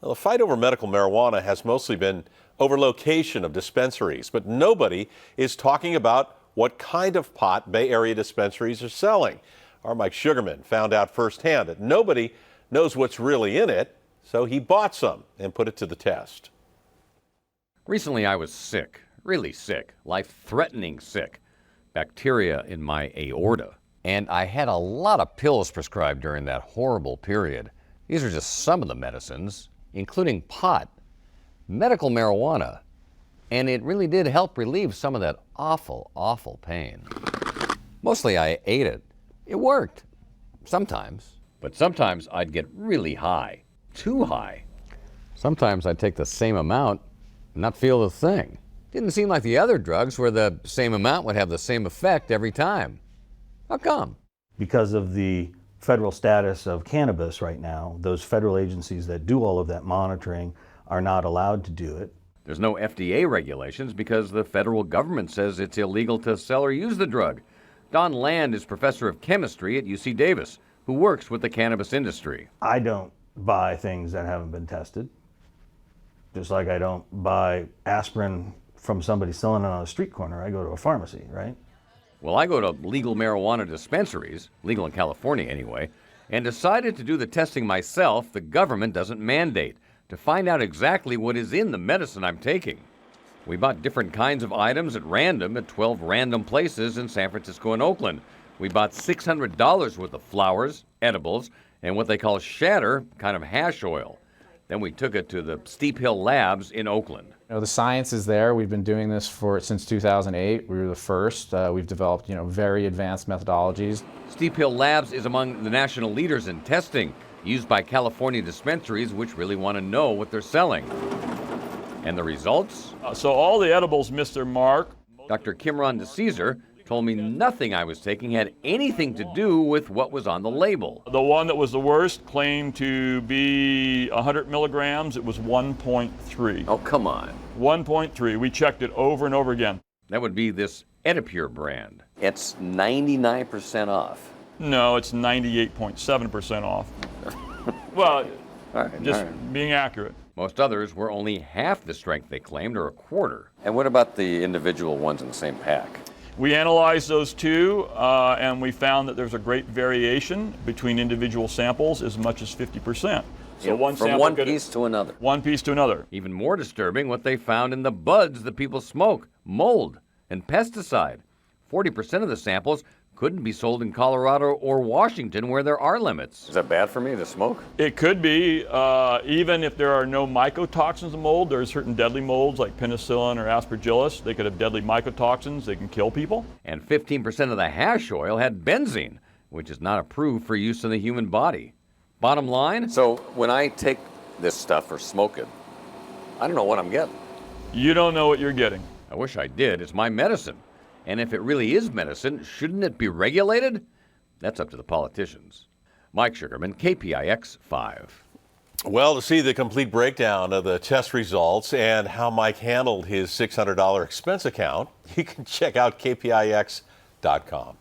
Well, the fight over medical marijuana has mostly been over location of dispensaries, but nobody is talking about what kind of pot Bay Area dispensaries are selling. Our Mike Sugerman found out firsthand that nobody knows what's really in it, so he bought some and put it to the test. Recently I was sick, really sick, life-threatening sick. Bacteria in my aorta. And I had a lot of pills prescribed during that horrible period. These are just some of the medicines, including pot, medical marijuana, and it really did help relieve some of that awful, awful pain. Mostly I ate it. It worked. Sometimes. But sometimes I'd get really high. Too high. Sometimes I'd take the same amount and not feel a thing. Didn't seem like the other drugs where the same amount would have the same effect every time. How come? Because of the federal status of cannabis right now, those federal agencies that do all of that monitoring are not allowed to do it. There's no FDA regulations because the federal government says it's illegal to sell or use the drug. Don Land is professor of chemistry at UC Davis, who works with the cannabis industry. I don't buy things that haven't been tested. Just like I don't buy aspirin from somebody selling it on a street corner. I go to a pharmacy, right? Well, I go to legal marijuana dispensaries, legal in California anyway, and decided to do the testing myself the government doesn't mandate to find out exactly what is in the medicine I'm taking. We bought different kinds of items at random at 12 random places in San Francisco and Oakland. We bought $600 worth of flowers, edibles, and what they call shatter, kind of hash oil. Then we took it to the Steep Hill Labs in Oakland. You know, the science is there. We've been doing this since 2008. We were the first. We've developed, very advanced methodologies. Steep Hill Labs is among the national leaders in testing, used by California dispensaries which really want to know what they're selling. And the results? So all the edibles missed their mark. Dr. Kimron DeCesar told me nothing I was taking had anything to do with what was on the label. The one that was the worst claimed to be 100 milligrams. It was 1.3. Oh, come on. 1.3. We checked it over and over again. That would be this Edipure brand. It's 99% off. No, it's 98.7% off. Well, just being accurate. Most others were only half the strength they claimed, or a quarter. And what about the individual ones in the same pack? We analyzed those two, and we found that there's a great variation between individual samples, as much as 50%. So from one piece to another. One piece to another. Even more disturbing, what they found in the buds that people smoke: mold and pesticide. 40% of the samples couldn't be sold in Colorado or Washington, where there are limits. Is that bad for me to smoke? It could be. Even if there are no mycotoxins in mold, there are certain deadly molds like penicillin or aspergillus. They could have deadly mycotoxins. They can kill people. And 15% of the hash oil had benzene, which is not approved for use in the human body. Bottom line? So when I take this stuff or smoke it, I don't know what I'm getting. You don't know what you're getting. I wish I did. It's my medicine. And if it really is medicine, shouldn't it be regulated? That's up to the politicians. Mike Sugerman, KPIX 5. Well, to see the complete breakdown of the test results and how Mike handled his $600 expense account, you can check out kpix.com.